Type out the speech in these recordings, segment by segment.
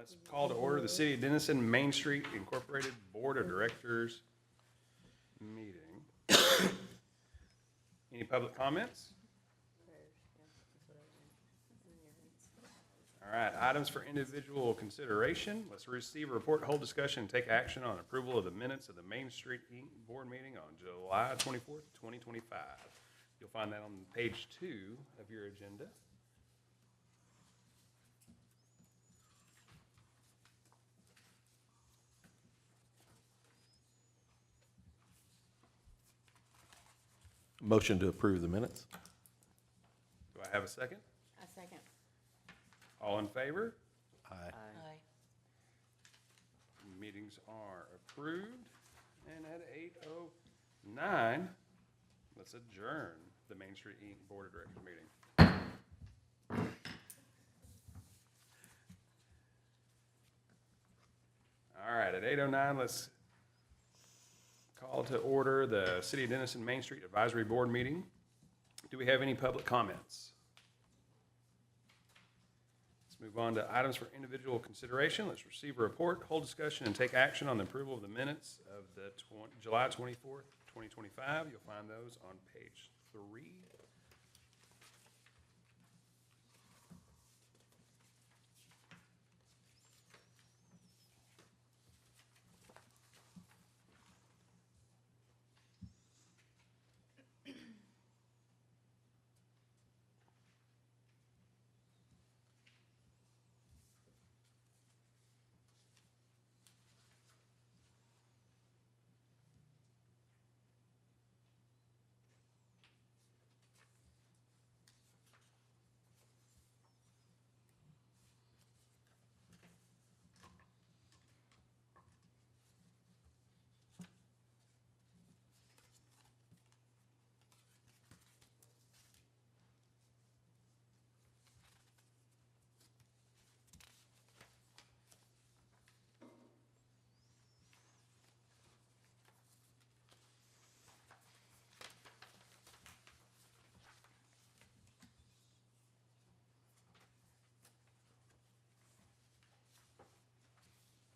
Let's call to order the City of Denison Main Street Incorporated Board of Directors meeting. Any public comments? All right, items for individual consideration. Let's receive a report, hold discussion, and take action on approval of the minutes of the Main Street Inc. Board meeting on July 24th, 2025. You'll find that on page 2 of your agenda. Motion to approve the minutes. Do I have a second? A second. All in favor? Aye. Aye. Meetings are approved. And at 8:09, let's adjourn the Main Street Inc. Board of Directors meeting. All right, at 8:09, let's call to order the City of Denison Main Street Advisory Board meeting. Do we have any public comments? Let's move on to items for individual consideration. Let's receive a report, hold discussion, and take action on the approval of the minutes of the July 24th, 2025. You'll find those on page 3.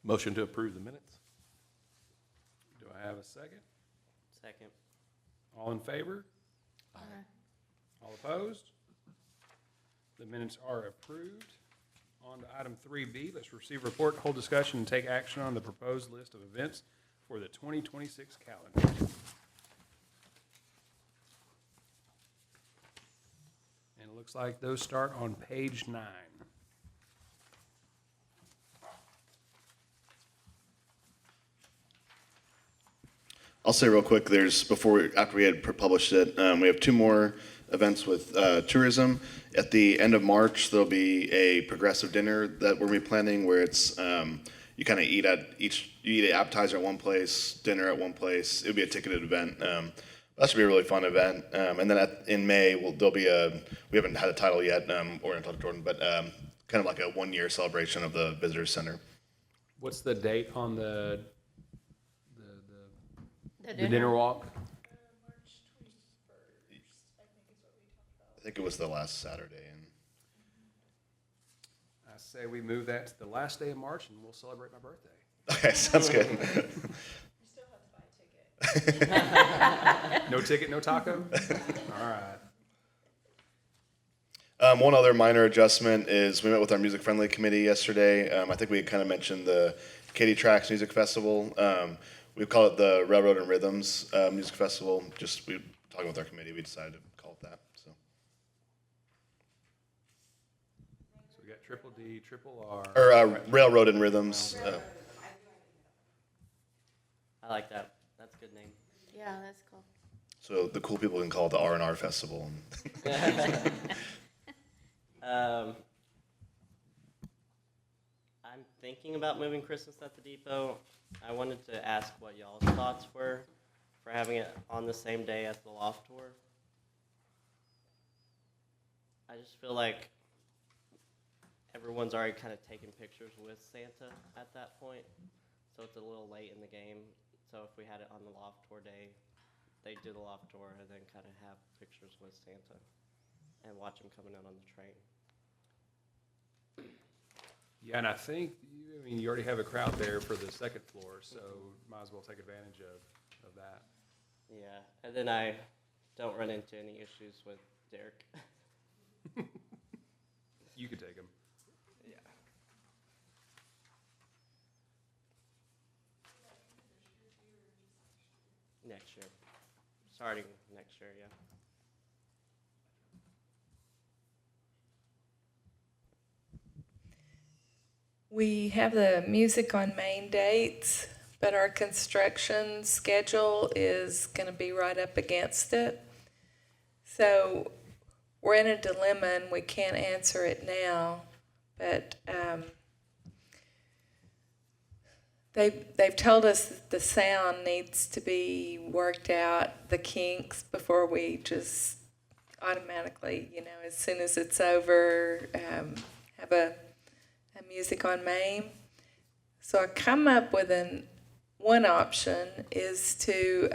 Motion to approve the minutes. Do I have a second? Second. All in favor? Aye. All opposed? The minutes are approved. On to item 3B, let's receive a report, hold discussion, and take action on the proposed list of events for the 2026 calendar. And it looks like those start on page 9. I'll say real quick, after we had published it, we have 2 more events with tourism. At the end of March, there'll be a progressive dinner that we're planning where it's, you kind of eat you eat an appetizer at one place, dinner at one place. It'll be a ticketed event. That should be a really fun event. And then in May, there'll be we haven't had a title yet, or in Jordan, but kind of like a 1-year celebration of the visitor center. What's the date on the The dinner walk? March 21st, I think is what we talked about. I think it was the last Saturday. And I say we move that to the last day of March and we'll celebrate my birthday. okay, sounds good. You still have to buy a ticket. No ticket, no taco? All right. One other minor adjustment is we met with our music friendly committee yesterday. I think we kind of mentioned the Katy Tracks Music Festival. We call it the Railroad and Rhythms Music Festival. We talking with our committee, we decided to call it that. So So we got Triple D, Triple R. or Railroad and Rhythms. I like that. That's a good name. Yeah, that's cool. So the cool people can call it the R&R Festival. I'm thinking about moving Christmas at the Depot. I wanted to ask what y'all's thoughts were for having it on the same day as the loft tour. I just feel like everyone's already kind of taking pictures with Santa at that point, so it's a little late in the game. So if we had it on the loft tour day, they do the loft tour and then kind of have pictures with Santa and watch him coming out on the train. Yeah, and I think you mean, you already have a crowd there for the second floor, so might as well take advantage of that. Yeah, and then I don't run into any issues with Derek. You could take them. Yeah. Next year. Starting next year, yeah. We have the music on Main dates, but our construction schedule is going to be right up against it. So we're in a dilemma and we can't answer it now, but they've told us that the sound needs to be worked out, the kinks, before we just automatically, as soon as it's over, have a music on Main. So I come up with one option is to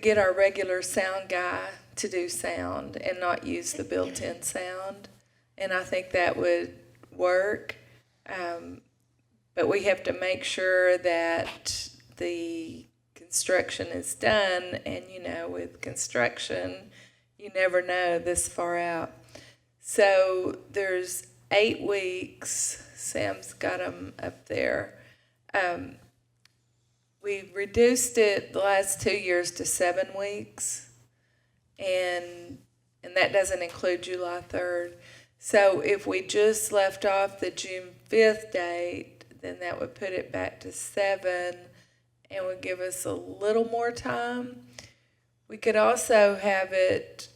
get our regular sound guy to do sound and not use the built-in sound, and I think that would work. But we have to make sure that the construction is done, and with construction, you never know this far out. So there's 8 weeks. Sam's got them up there. We reduced it the last 2 years to 7 weeks, and that doesn't include July 3rd. So if we just left off the June 5th date, then that would put it back to 7 and would give us a little more time. We could also have it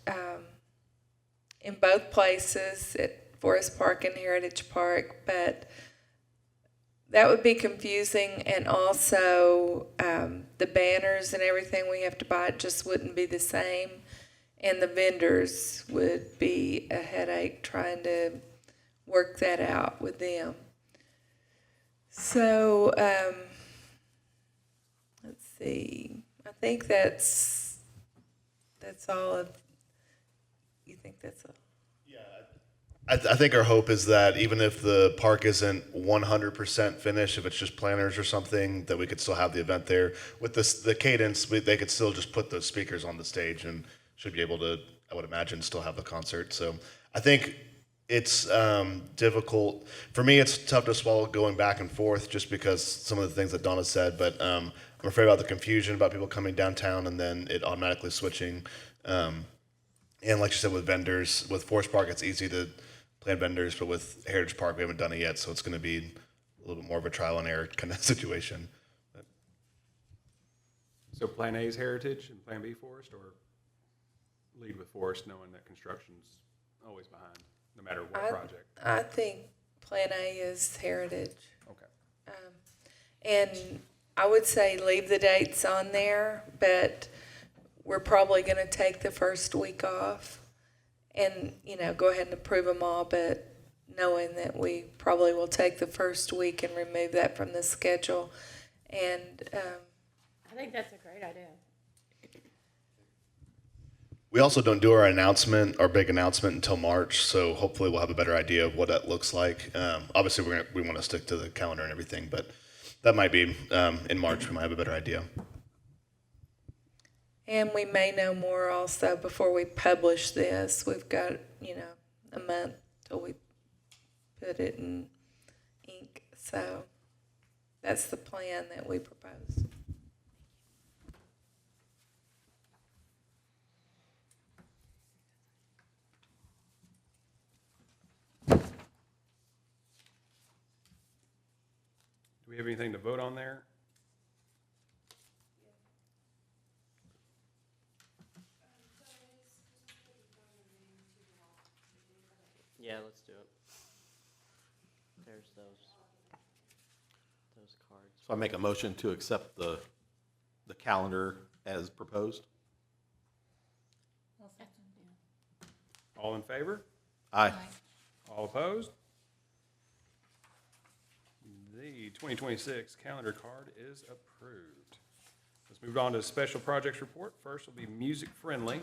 in both places, at Forest Park and Heritage Park, but that would be confusing, and also the banners and everything we have to buy just wouldn't be the same, and the vendors would be a headache trying to work that out with them. So let's see. I think that's all of. You think that's all? I think our hope is that even if the park isn't 100% finished, if it's just planners or something, that we could still have the event there. With the cadence, they could still just put those speakers on the stage and should be able to, I would imagine, still have the concert. So I think it's difficult. For me, it's tough to swallow going back and forth just because some of the things that Donna said, but I'm afraid about the confusion about people coming downtown and then it automatically switching. And like you said, with vendors, with Forest Park, it's easy to plan vendors, but with Heritage Park, we haven't done it yet, so it's going to be a little bit more of a trial and error kind of situation. But So Plan A is Heritage and Plan B Forest, or lead with Forest, knowing that construction's always behind, no matter what project? I think Plan A is Heritage. Okay. And I would say leave the dates on there, but we're probably going to take the first week off and, go ahead and approve them all, but knowing that we probably will take the first week and remove that from the schedule. And I think that's a great idea. we also don't do our big announcement until March, so hopefully we'll have a better idea of what that looks like. Obviously, we want to stick to the calendar and everything, but that might be in March we might have a better idea. And we may know more also before we publish this. We've got, a month till we put it in ink. So that's the plan that we propose. Do we have anything to vote on there? Yeah, let's do it. There's those cards. So I make a motion to accept the calendar as proposed. All in favor? Aye. All opposed? The 2026 calendar card is approved. Let's move on to the special projects report. First will be music friendly.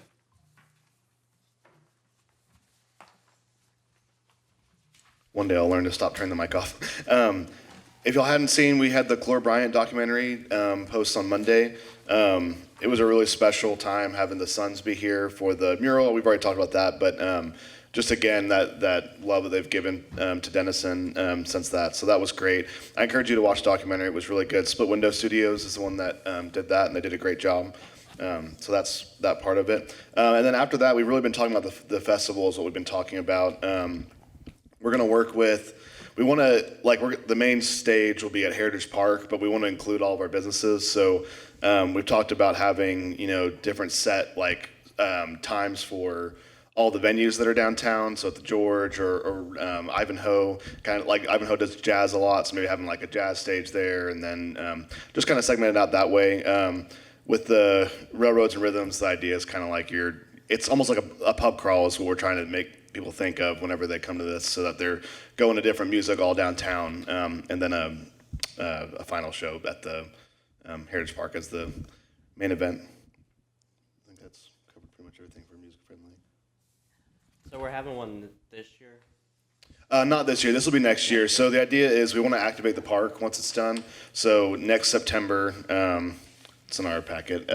one day I'll learn to stop turning the mic off. If y'all hadn't seen, we had the Clore Bryant documentary post on Monday. It was a really special time having the Suns be here for the mural. We've already talked about that, but just again, that love that they've given to Denison since that. So that was great. I encourage you to watch the documentary. It was really good. Split Window Studios is the one that did that, and they did a great job. So that's that part of it. And then after that, we've really been talking about the festivals, what we've been talking about. We're going to work with, we want to, the main stage will be at Heritage Park, but we want to include all of our businesses. So we've talked about having, different set, times for all the venues that are downtown. So at the George or Ivanhoe, kind of like Ivanhoe does jazz a lot. So maybe having like a jazz stage there, and then just kind of segment it out that way. With the Railroads and Rhythms, the idea is kind of like it's almost like a pub crawl is what we're trying to make people think of whenever they come to this, so that they're going to different music all downtown, and then a final show at the Heritage Park as the main event. I think that's covered pretty much everything for Music Friendly. So we're having one this year? Not this year. This will be next year. So the idea is we want to activate the park once it's done. So next September, it's in our packet.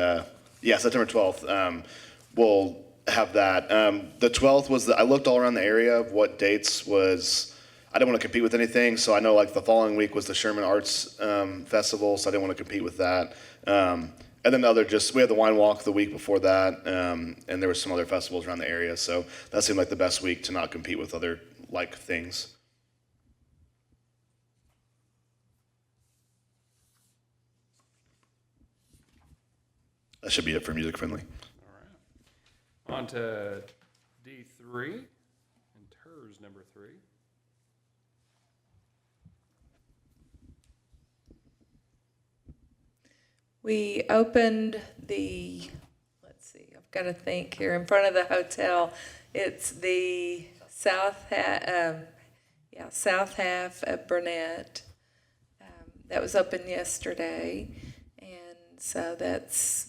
September 12th. We'll have that. The 12th was I looked all around the area of what dates was. I didn't want to compete with anything, so I know the following week was the Sherman Arts Festival, so I didn't want to compete with that. And then we had the Wine Walk the week before that, and there were some other festivals around the area, so that seemed like the best week to not compete with other things. That should be it for Music Friendly. All right. On to D3 and TERS number 3. We opened I've got to think here, in front of the hotel. It's the south half of Burnett. That was open yesterday. And so that's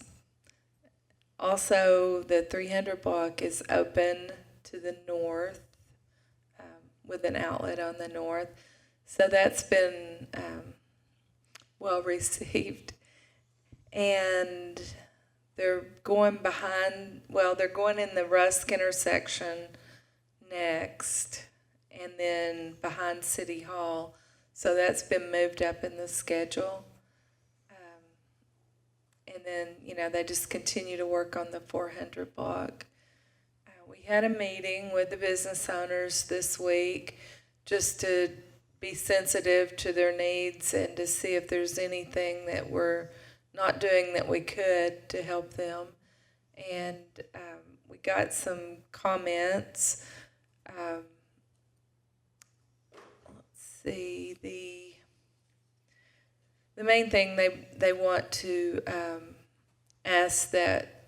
also the 300 block is open to the north, with an outlet on the north. So that's been well received. And they're going they're going in the Rusk intersection next, and then behind City Hall. So that's been moved up in the schedule. And then, they just continue to work on the 400 block. We had a meeting with the business owners this week just to be sensitive to their needs and to see if there's anything that we're not doing that we could to help them. And we got some comments. Let's see, the main thing they want to ask that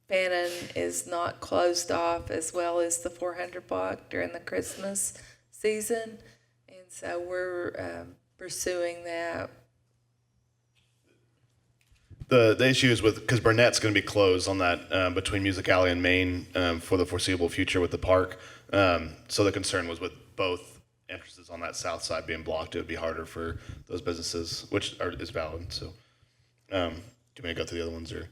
Fannin is not closed off as well as the 400 block during the Christmas season. And so we're pursuing that. The issue is because Burnett's going to be closed on that between Music Alley and Main for the foreseeable future with the park. So the concern was with both entrances on that south side being blocked, it would be harder for those businesses, which is valid. So do you want me to go through the other ones? Or?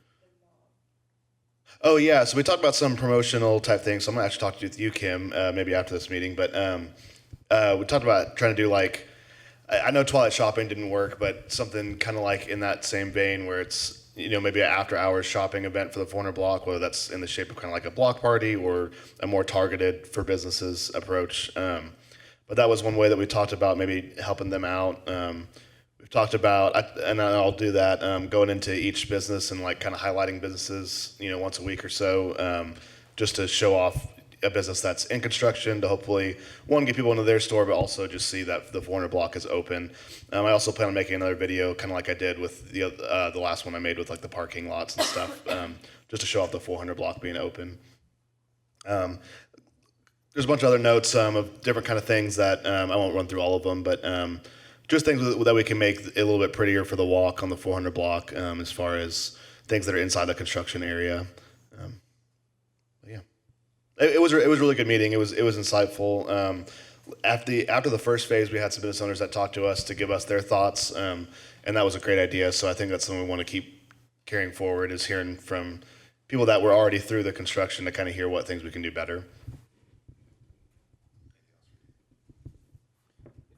Oh, yeah. So we talked about some promotional type things. So I'm going to actually talk to you, Kim, maybe after this meeting. But we talked about trying to do I know Twilight Shopping didn't work, but something kind of in that same vein where it's, maybe an after-hours shopping event for the 400 block, whether that's in the shape of kind of like a block party or a more targeted for businesses approach. But that was one way that we talked about maybe helping them out. We've talked about, and I'll do that, going into each business and kind of highlighting businesses, once a week or so, just to show off a business that's in construction to hopefully, one, get people into their store, but also just see that the 400 block is open. I also plan on making another video, kind of like I did with the last one I made with the parking lots and stuff, just to show off the 400 block being open. There's a bunch of other notes of different kind of things that I won't run through all of them, but just things that we can make a little bit prettier for the walk on the 400 block, as far as things that are inside the construction area. Yeah. It was a really good meeting. It was insightful. After the first phase, we had some business owners that talked to us to give us their thoughts, and that was a great idea. So I think that's something we want to keep carrying forward, is hearing from people that were already through the construction to kind of hear what things we can do better.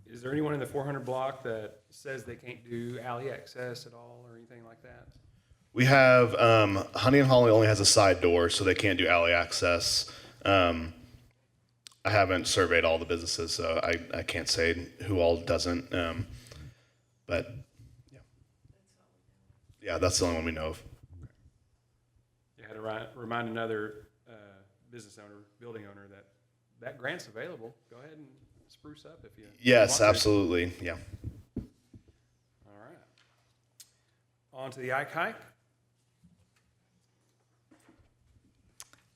Is there anyone in the 400 block that says they can't do alley access at all or anything like that? We have Honey and Holly only has a side door, so they can't do alley access. I haven't surveyed all the businesses, so I can't say who all doesn't. But yeah, that's the only one we know of. You had to remind another business owner, building owner, that grant's available. Go ahead and spruce up if you Yes, want to. absolutely. Yeah. All right. On to the Ike Hike.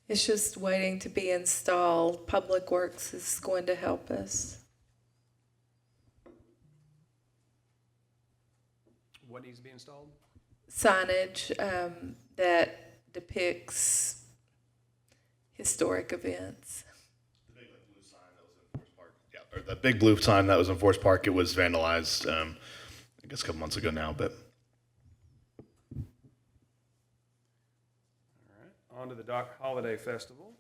It's just waiting to be installed. Public Works is going to help us. What needs to be installed? Signage that depicts historic events. Or the big blue sign that was in Forest Park, it was vandalized, I guess a couple months ago now, but. All right. On to the Dock Holiday Festival.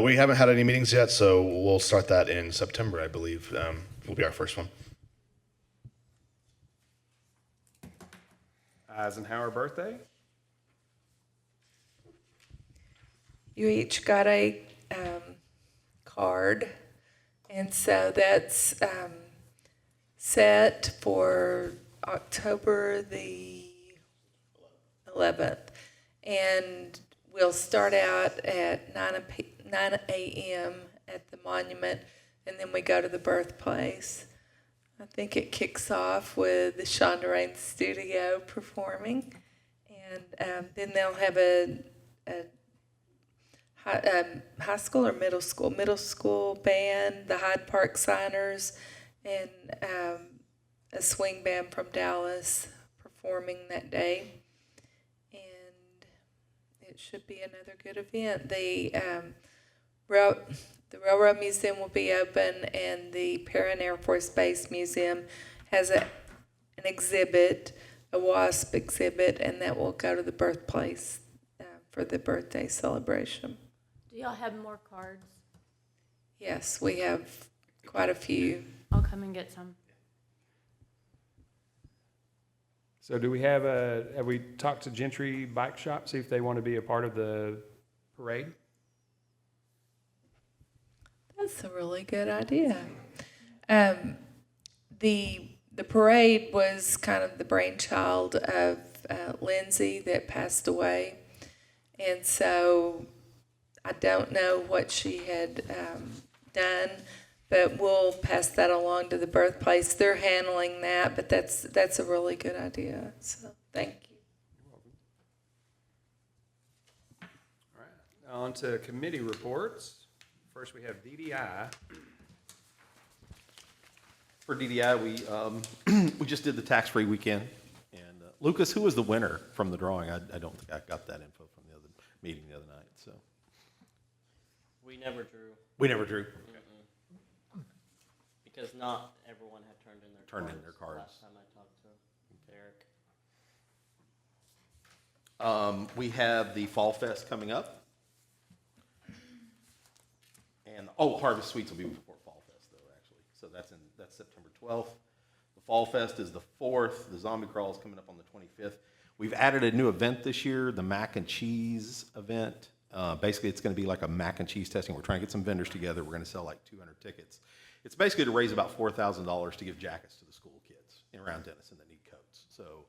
We haven't had any meetings yet, so we'll start that in September, I believe. Will be our first one. Eisenhower birthday. You each got a card, and so that's set for October the 11th, and we'll start out at 9 a.m. at the monument, and then we go to the birthplace. I think it kicks off with the Shonda Rhimes Studio performing, and then they'll have a high school or middle school band, the Hyde Park Signers, and a swing band from Dallas performing that day. And it should be another good event. The Railroad Museum will be open, and the Perrin Air Force Base Museum has an exhibit, a WASP exhibit, and that will go to the birthplace for the birthday celebration. Do y'all have more cards? Yes, we have quite a few. I'll come and get some. So do we have we talked to Gentry Bike Shop, see if they want to be a part of the parade? That's a really good idea. The parade was kind of the brainchild of Lindsay that passed away, and so I don't know what she had done, but we'll pass that along to the birthplace. They're handling that, but that's a really good idea. So thank you. All right. On to committee reports. First, we have DDI. For DDI, we just did the tax-free weekend. And Lucas, who was the winner from the drawing? I don't think I got that info from the other meeting the other night. So We never drew we never drew. because not everyone had turned in their cards. Last time I talked to Derek. We have the Fall Fest coming up. And, Harvest Sweets will be before Fall Fest, though, actually. So that's September 12th. The Fall Fest is the 4th. The Zombie Crawl is coming up on the 25th. We've added a new event this year, the Mac and Cheese event. Basically, it's going to be like a mac and cheese testing. We're trying to get some vendors together. We're going to sell like 200 tickets. It's basically to raise about $4,000 to give jackets to the school kids around Denison that need coats. So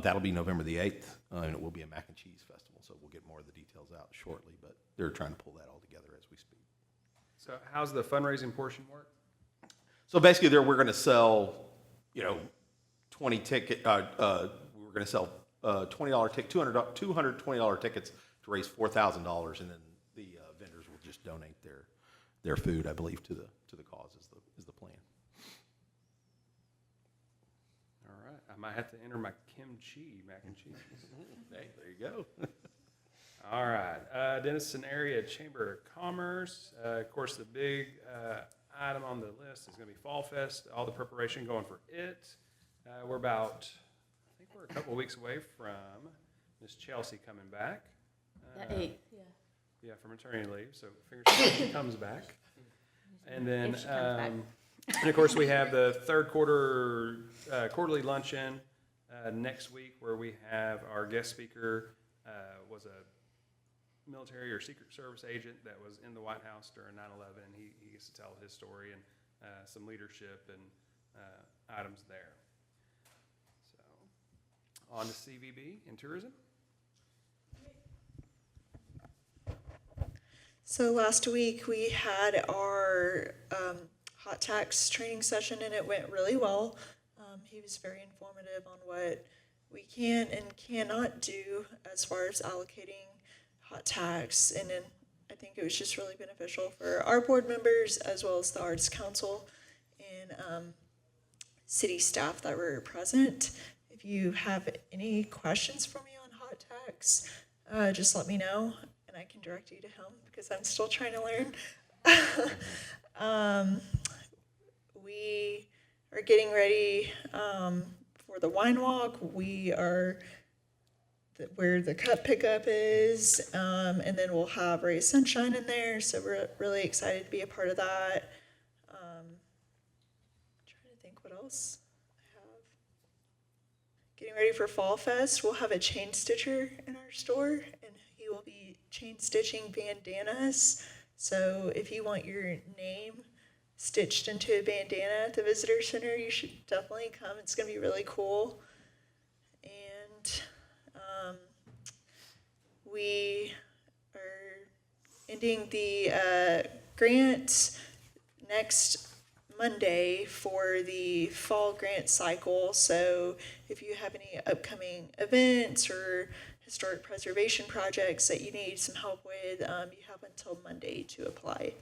that'll be November the 8th, and it will be a mac and cheese festival. So we'll get more of the details out shortly, but they're trying to pull that all together as we speak. So how's the fundraising portion work? So basically, we're going to sell, 20 ticket. We're going to sell $20 ticket, $220 tickets to raise $4,000, and then the vendors will just donate their food, I believe, to the cause is the plan. All right. I might have to enter my kimchi mac and cheese. Hey, there you go. All right, Denison Area Chamber of Commerce. Of course, the big item on the list is going to be Fall Fest. All the preparation going for it. We're about, I think we're a couple weeks away from Miss Chelsea coming back. The 8th, yeah. Yeah, from maternity leave. So fingers crossed she comes back. And then, If she comes back. and of course, we have the third quarter quarterly luncheon next week, where we have our guest speaker was a military or Secret Service agent that was in the White House during 9/11, and he gets to tell his story and some leadership and items there. So, on to CVB and tourism. So last week we had our hot tax training session and it went really well. He was very informative on what we can and cannot do as far as allocating hot tax, and then I think it was just really beneficial for our board members as well as the Arts Council and city staff that were present. If you have any questions for me on hot tax, just let me know and I can direct you to him because I'm still trying to learn. We are getting ready for the wine walk. We are where the cup pickup is, and then we'll have Ray Sunshine in there. So we're really excited to be a part of that. Trying to think what else I have. Getting ready for Fall Fest. We'll have a chain stitcher in our store, and he will be chain stitching bandanas. So if you want your name stitched into a bandana at the visitor center, you should definitely come. It's going to be really cool. And we are ending the grant next Monday for the fall grant cycle. So if you have any upcoming events or historic preservation projects that you need some help with, you have until Monday to apply.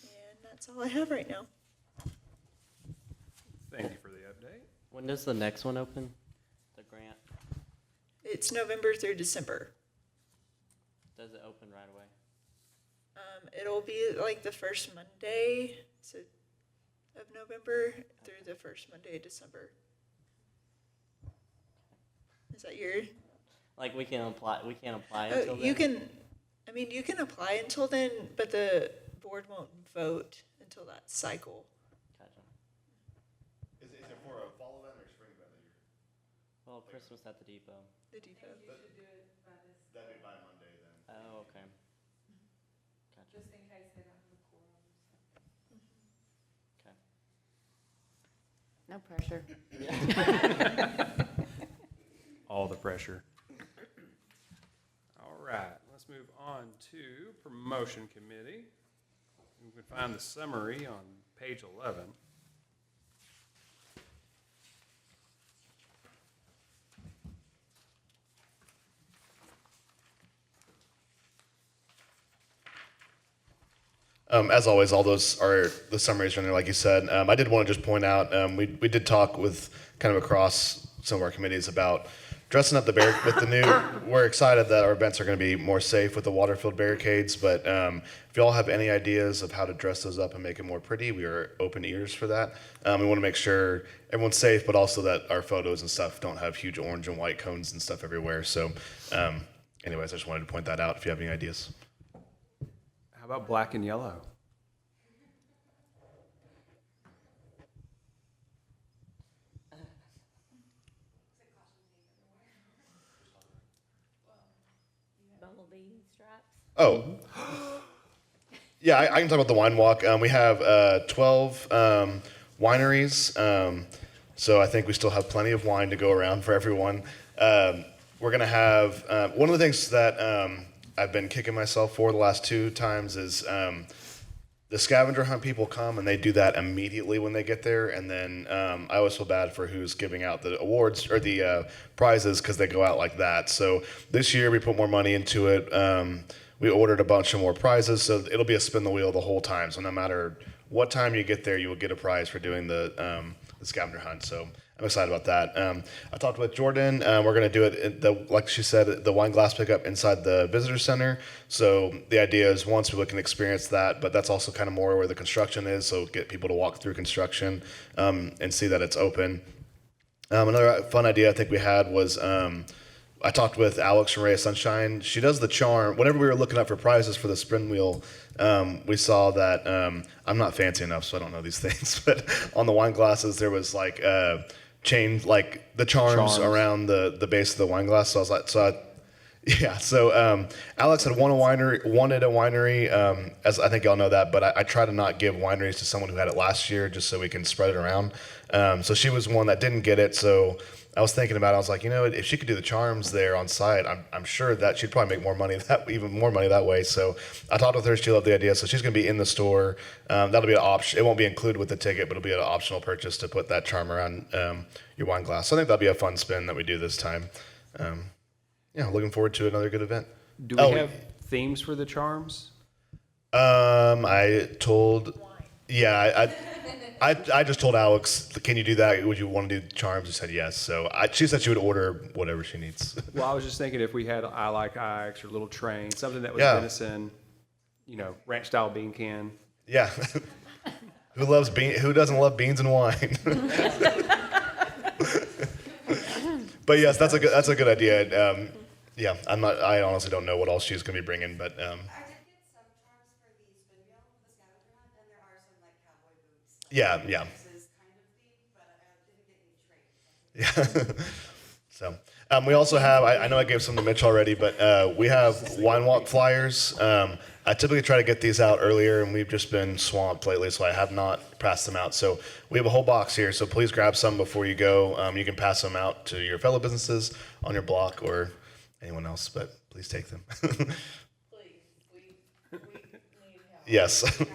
And that's all I have right now. Thank you for the update. When does the next one open? The grant? It's November through December. Does it open right away? It'll be like the first Monday of November through the first Monday of December. Is that your? Like we can't apply until then? You can apply until then, but the board won't vote until that cycle. Gotcha. Is it for a fall event or spring event? Well, Christmas at the depot. The depot. That'd be by Monday then. Oh, okay. Gotcha. Just in case they don't have a quorum. Okay. No pressure. All the pressure. All right, let's move on to promotion committee. You can find the summary on page 11. As always, all those are the summaries are in there, like you said. I did want to just point out, we did talk with kind of across some of our committees about dressing up with the new. We're excited that our events are going to be more safe with the water-filled barricades. But if y'all have any ideas of how to dress those up and make it more pretty, we are open ears for that. We want to make sure everyone's safe, but also that our photos and stuff don't have huge orange and white cones and stuff everywhere. So, anyways, I just wanted to point that out. If you have any ideas. How about black and yellow? Bumblebee straps. Oh. Yeah, I can talk about the wine walk. We have 12 wineries, so I think we still have plenty of wine to go around for everyone. We're going to have one of the things that I've been kicking myself for the last 2 times is the scavenger hunt people come and they do that immediately when they get there, and then I always feel bad for who's giving out the awards or the prizes because they go out like that. So this year we put more money into it. We ordered a bunch of more prizes, so it'll be a spin the wheel the whole time. So no matter what time you get there, you will get a prize for doing the scavenger hunt. So I'm excited about that. I talked with Jordan. We're going to do it, like she said, the wine glass pickup inside the visitor center. So the idea is once people can experience that, but that's also kind of more where the construction is. So get people to walk through construction and see that it's open. Another fun idea I think we had was I talked with Alex from Ray of Sunshine. She does the charm. Whenever we were looking up for prizes for the spin wheel, we saw that I'm not fancy enough, so I don't know these things. But on the wine glasses, there was like chain, like the charms around the base of the wine glass. So I was like, So Alex had wanted a winery, as I think y'all know that, but I try to not give wineries to someone who had it last year, just so we can spread it around. So she was one that didn't get it. So I was thinking about it. I was like, if she could do the charms there on site, I'm sure that she'd probably make even more money that way. So I talked with her. She loved the idea. So she's going to be in the store. That'll be an option. It won't be included with the ticket, but it'll be an optional purchase to put that charm around your wine glass. So I think that'll be a fun spin that we do this time. Looking forward to another good event. Do we have themes for the charms? I just told Alex, can you do that? Would you want to do charms? She said yes. So she said she would order whatever she needs. Well, I was just thinking if we had I Like Ike's or Little Train, something that was Yeah. Denison, ranch style bean can. Yeah. Who doesn't love beans and wine? But yes, that's a good idea. I honestly don't know what else she's going to be bringing, but I did get some charms for the spin wheel, the scavenger hunt, and there are some like cowboy boots. yeah. This is kind of themed, but I didn't get any trains. So we also have, I know I gave some to Mitch already, but we have wine walk flyers. I typically try to get these out earlier, and we've just been swamped lately, so I have not passed them out. So we have a whole box here, so please grab some before you go. You can pass them out to your fellow businesses on your block or anyone else, but please take them. Please, we need help. Yes. Do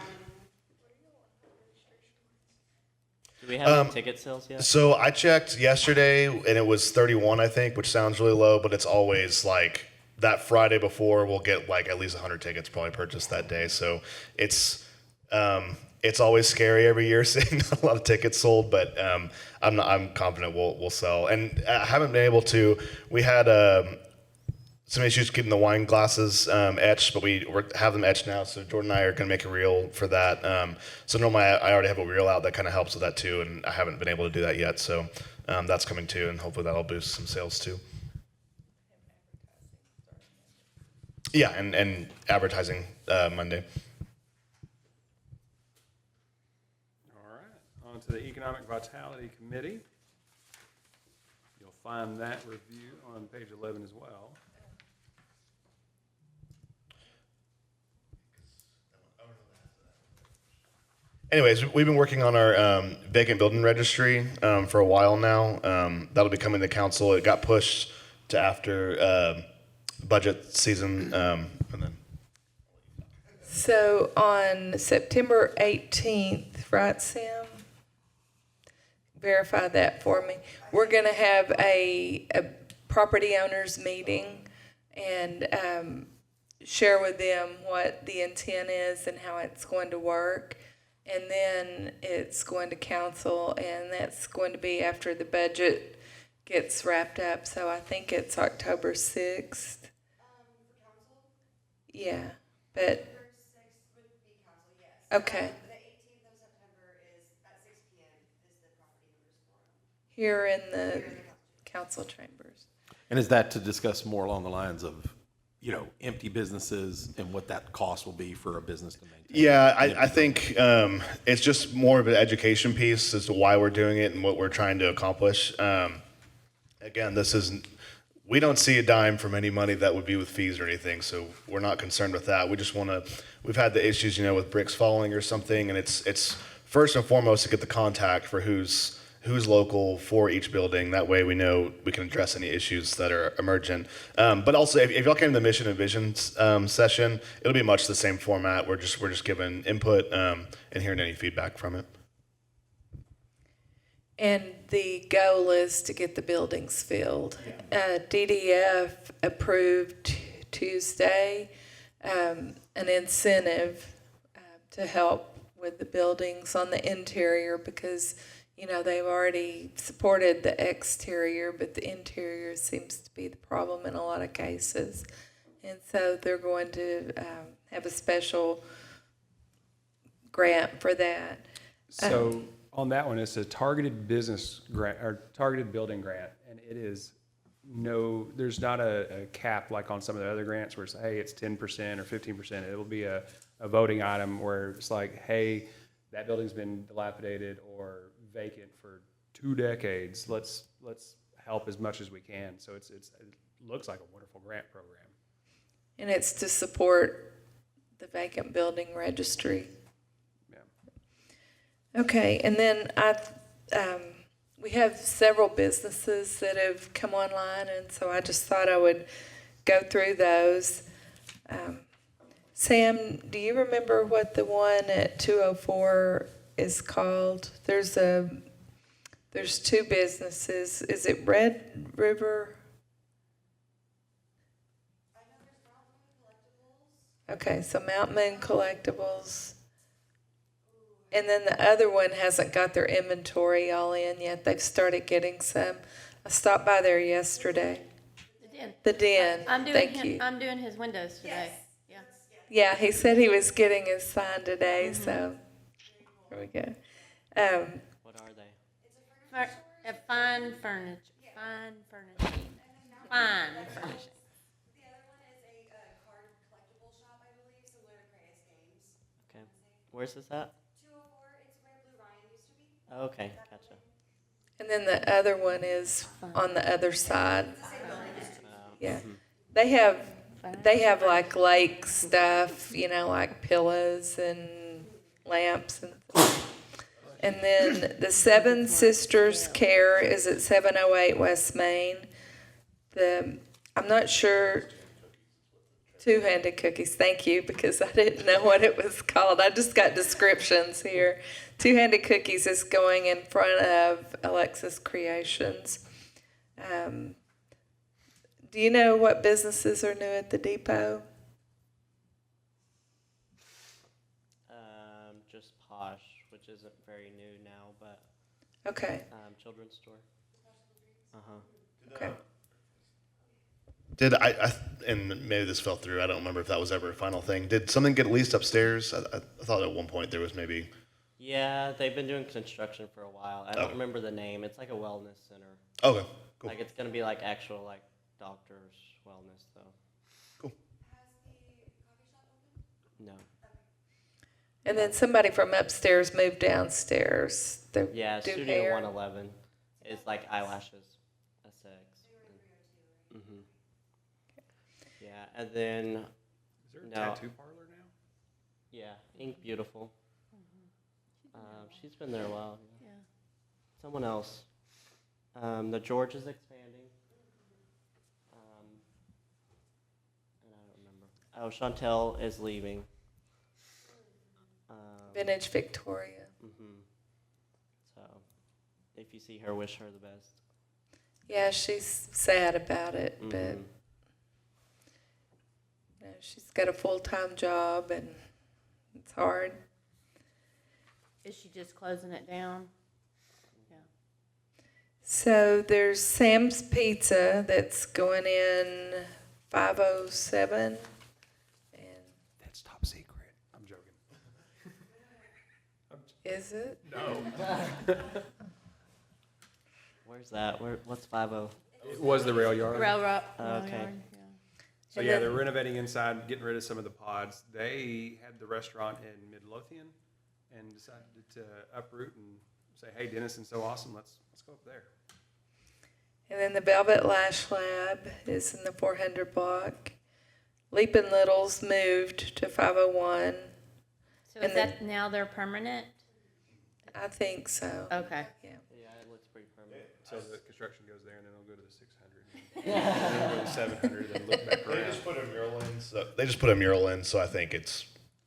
we have any ticket sales yet? So I checked yesterday, and it was 31, I think, which sounds really low, but it's always like that Friday before we'll get like at least 100 tickets probably purchased that day. So it's always scary every year seeing a lot of tickets sold, but I'm confident we'll sell. And I haven't been able to. We had some issues getting the wine glasses etched, but we have them etched now. So Jordan and I are going to make a reel for that. So normally I already have a reel out that kind of helps with that too, and I haven't been able to do that yet. So that's coming too, and hopefully that'll boost some sales too. Yeah, and advertising Monday. All right, on to the Economic Vitality Committee. You'll find that review on page 11 as well. Anyways, we've been working on our vacant building registry for a while now. That'll be coming to council. It got pushed to after budget season, and then. So on September 18th, right, Sam? Verify that for me. We're going to have a property owners meeting and share with them what the intent is and how it's going to work. And then it's going to council, and that's going to be after the budget gets wrapped up. So I think it's October 6th. For council, Yeah, but, September 6th would be council, yes. okay. The 18th of September is at 6 p.m. is the property owners forum. Here in the Here in the council chambers. And is that to discuss more along the lines of, empty businesses and what that cost will be for a business to maintain? Yeah, I think it's just more of an education piece as to why we're doing it and what we're trying to accomplish. Again, we don't see a dime from any money that would be with fees or anything, so we're not concerned with that. We just we've had the issues, with bricks falling or something, and it's first and foremost to get the contact for who's local for each building. That way we know we can address any issues that are emergent. But also, if y'all came to the mission and vision session, it'll be much the same format. We're just giving input and hearing any feedback from it. And the goal is to get the buildings filled. DDF approved Tuesday an incentive to help with the buildings on the interior because, you know, they've already supported the exterior, but the interior seems to be the problem in a lot of cases. And so they're going to have a special grant for that. So on that one, it's a targeted business grant or targeted building grant, and it is there's not a cap like on some of the other grants where it's, hey, it's 10% or 15%. It'll be a voting item where it's like, hey, that building's been dilapidated or vacant for 2 decades. Let's help as much as we can. So it looks like a wonderful grant program. And it's to support the vacant building registry. Yeah. Okay, and then we have several businesses that have come online, and so I just thought I would go through those. Sam, do you remember what the one at 204 is called? There's 2 businesses. Is it Red River? Okay, so Mount Moon Collectibles. And then the other one hasn't got their inventory all in yet. They've started getting some. I stopped by there yesterday. The Den. The Den. Thank you. I'm doing his windows today. Yeah. Yeah, he said he was getting his sign today, so there we go. What are they? Fine furniture. Fine furnishing. Fine furnishing. The other one is a card collectible shop, I believe, similar to Craig's Games. Okay. Where's this at? 204, it's where Blue Ryan used to be. Oh, okay, gotcha. And then the other one is on the other side. Yeah. They have like lake stuff, you know, like pillows and lamps and then the Seven Sisters Care is at 708 West Main. I'm not sure. Two-handed cookies, thank you, because I didn't know what it was called. I just got descriptions here. Two-handed cookies is going in front of Alexis Creations. Do you know what businesses are new at the depot? Just Posh, which isn't very new now, but Okay, children's store. okay. Did and maybe this fell through, I don't remember if that was ever a final thing. Did something get leased upstairs? I thought at one point there was maybe, Yeah, they've been doing construction for a while. I don't Oh. remember the name. It's like a wellness center. okay, cool. Like it's gonna be like actual like doctors wellness though. Cool. Has the coffee shop opened? No. And then somebody from upstairs moved downstairs. They Yeah, do Studio hair. 111 is like eyelashes, SX. Mm-hmm. Yeah, and then Is there a No. tattoo parlor now? yeah, Ink Beautiful. She's been there a while. Yeah. Someone else. The George is expanding. And I don't remember. Oh, Chantel is leaving. Vintage Victoria. So, if you see her, wish her the best. Yeah, she's sad about it, but Mhm. you know, she's got a full-time job and it's hard. Is she just closing it down? Yeah. So there's Sam's Pizza that's going in 507. And That's top secret. I'm joking. is it? No. Where's that? What's 50? It was the rail yard. Railroad. Okay. Rail yard, yeah. So And yeah, then- they're renovating inside, getting rid of some of the pods. They had the restaurant in Midlothian and decided to uproot and say, hey, Denison's so awesome, let's go up there. And then the Velvet Lash Lab is in the 400 block. Leapin' Littles moved to 501. So And is then- that now they're permanent? I think so. Okay. Yeah. Yeah, it looks pretty permanent. So the construction goes there and then they'll go to the 600. And then go to the 700 and look back They around. just put a mural in, so I think it's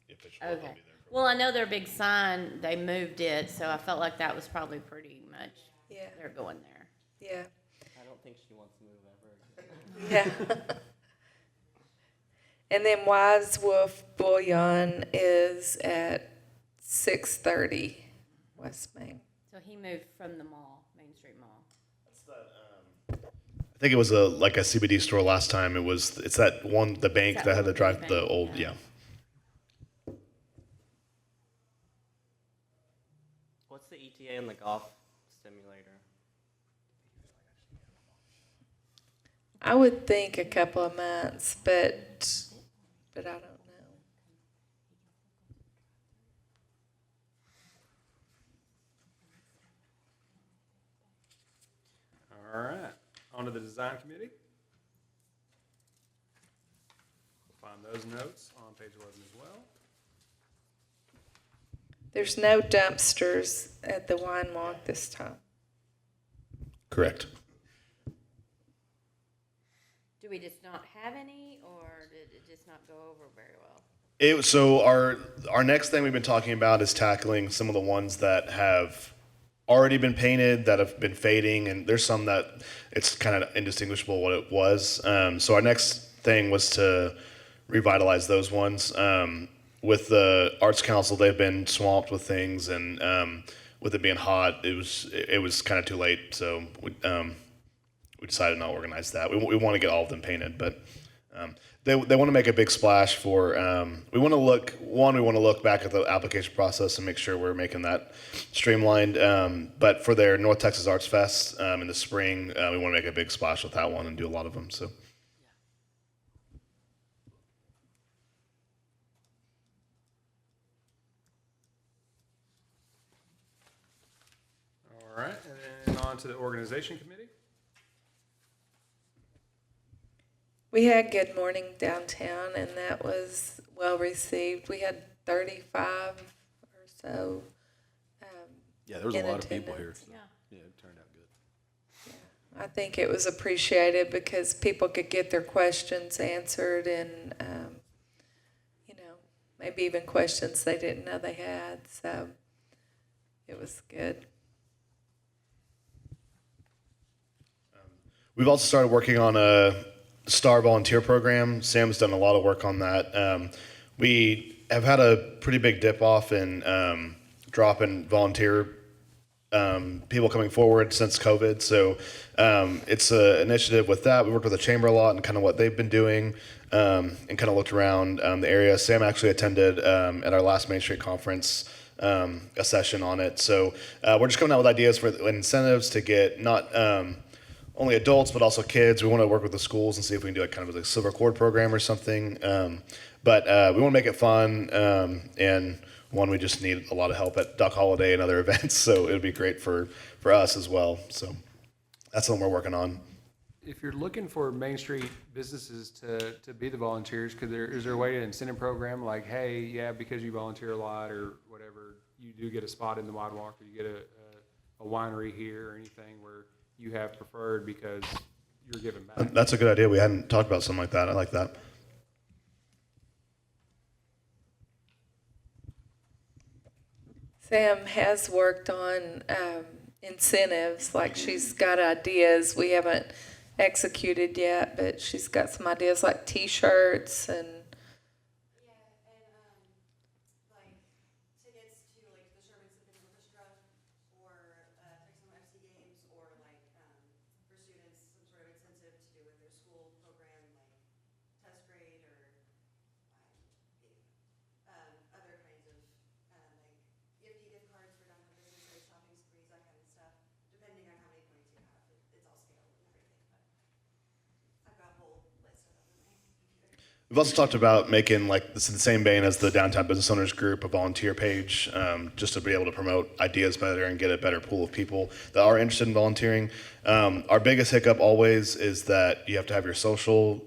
official. It'll Okay. be there for- Well, I know their big sign, they moved it, so I felt like that was probably pretty much, Yeah. they're going there. Yeah. I don't think she wants to move ever again. Yeah. And then Wise Wolf Bouillon is at 630 West Main. So So he moved from the mall, Main Street Mall. I think it was like a CBD store last time. It's that one, the bank That that had the old drive, bank, the old, yeah. yeah. What's the ETA in the golf simulator? I would think a couple of months, but I don't know. All right, on to the design committee. We'll find those notes on page 11 as well. There's no dumpsters at the wine walk this time. Correct. Do we just not have any, or did it just not go over very well? So our next thing we've been talking about is tackling some of the ones that have already been painted, that have been fading, and there's some that it's kind of indistinguishable what it was. So our next thing was to revitalize those ones. With the Arts Council, they've been swamped with things, and with it being hot, it was kind of too late. So we decided not to organize that. We want to get all of them painted, but they want to make a big splash for. We want to look back at the application process and make sure we're making that streamlined. But for their North Texas Arts Fest in the spring, we want to make a big splash with that one and do a lot of them. So. All right, and then on to the organization committee. We had Good Morning Downtown, and that was well received. We had 35 or so. Yeah, there was a in lot of people here. attendance. So, yeah, it turned out good. I think it was appreciated because people could get their questions answered, and maybe even questions they didn't know they had. So it was good. We've also started working on a STAR volunteer program. Sam's done a lot of work on that. We have had a pretty big dip off in drop in volunteer people coming forward since COVID. So it's an initiative with that. We worked with the chamber a lot and kind of what they've been doing, and kind of looked around the area. Sam actually attended at our last Main Street conference a session on it. So we're just coming out with ideas for incentives to get not only adults, but also kids. We want to work with the schools and see if we can do kind of a silver cord program or something. But we want to make it fun. And one, we just need a lot of help at Duck Holiday and other events. So it would be great for us as well. So that's something we're working on. If you're looking for Main Street businesses to be the volunteers, is there a way to incentive program like, hey, yeah, because you volunteer a lot or whatever, you do get a spot in the Wide Walk, or you get a winery here or anything where you have preferred because you're giving back? That's a good idea. We hadn't talked about something like that. I like that. Sam has worked on incentives, like she's got ideas we haven't executed yet, but she's got some ideas like T-shirts and Yeah, and like tickets to like the Sherman Symphony Orchestra or Texas FC games, or like for students some sort of incentive to do with their school program, like test grade or other kinds of like gift cards for downtown businesses, shopping sprees, that kind of stuff. Depending on how many points you have, it's all scaled and everything. But I've got a whole list of them in my computer. We've also talked about making, like, this in the same vein as the Downtown Business Owners Group, a volunteer page, just to be able to promote ideas better and get a better pool of people that are interested in volunteering. Our biggest hiccup always is that you have to have your social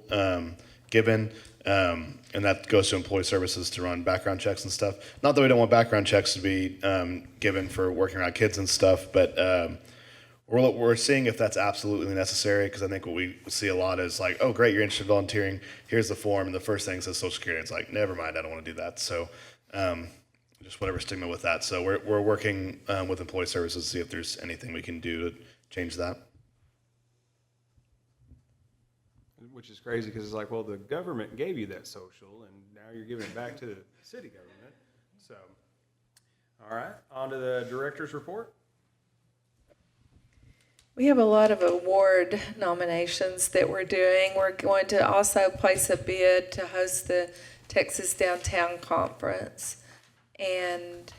given, and that goes to employee services to run background checks and stuff. Not that we don't want background checks to be given for working around kids and stuff, but we're seeing if that's absolutely necessary, because I think what we see a lot is like, oh, great, you're interested in volunteering. Here's the form, and the first thing says Social Security. It's like, never mind, I don't want to do that. So just whatever stigma with that. So we're working with employee services to see if there's anything we can do to change that. Which is crazy because it's like, well, the government gave you that social, and now you're giving it back to the city government. So, all right, on to the director's report. We have a lot of award nominations that we're doing. We're going to also place a bid to host the Texas Downtown Conference. And,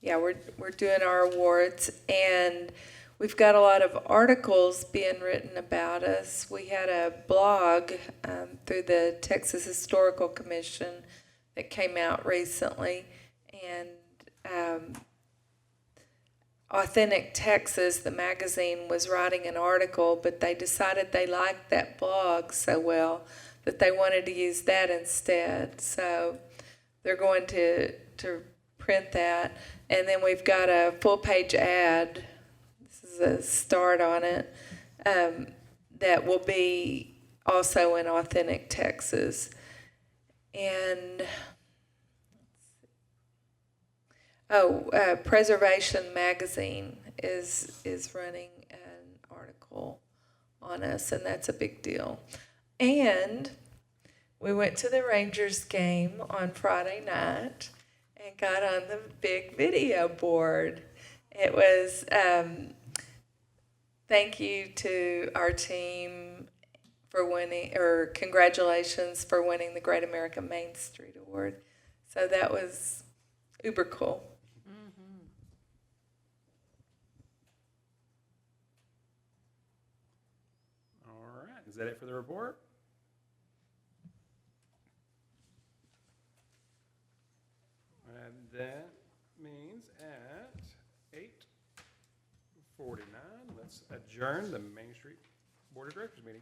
yeah, we're doing our awards. And we've got a lot of articles being written about us. We had a blog through the Texas Historical Commission that came out recently. And Authentic Texas, the magazine, was writing an article, but they decided they liked that blog so well that they wanted to use that instead. So they're going to print that. And then we've got a full-page ad. This is a start on it. That will be also in Authentic Texas. And Preservation Magazine is running an article on us, and that's a big deal. And we went to the Rangers game on Friday night and got on the big video board. It was thank you to our team for winning, or congratulations for winning the Great American Main Street Award. So that was uber cool. All right, is that it for the report? And that means at 8:49, let's adjourn the Main Street Board of Directors meeting.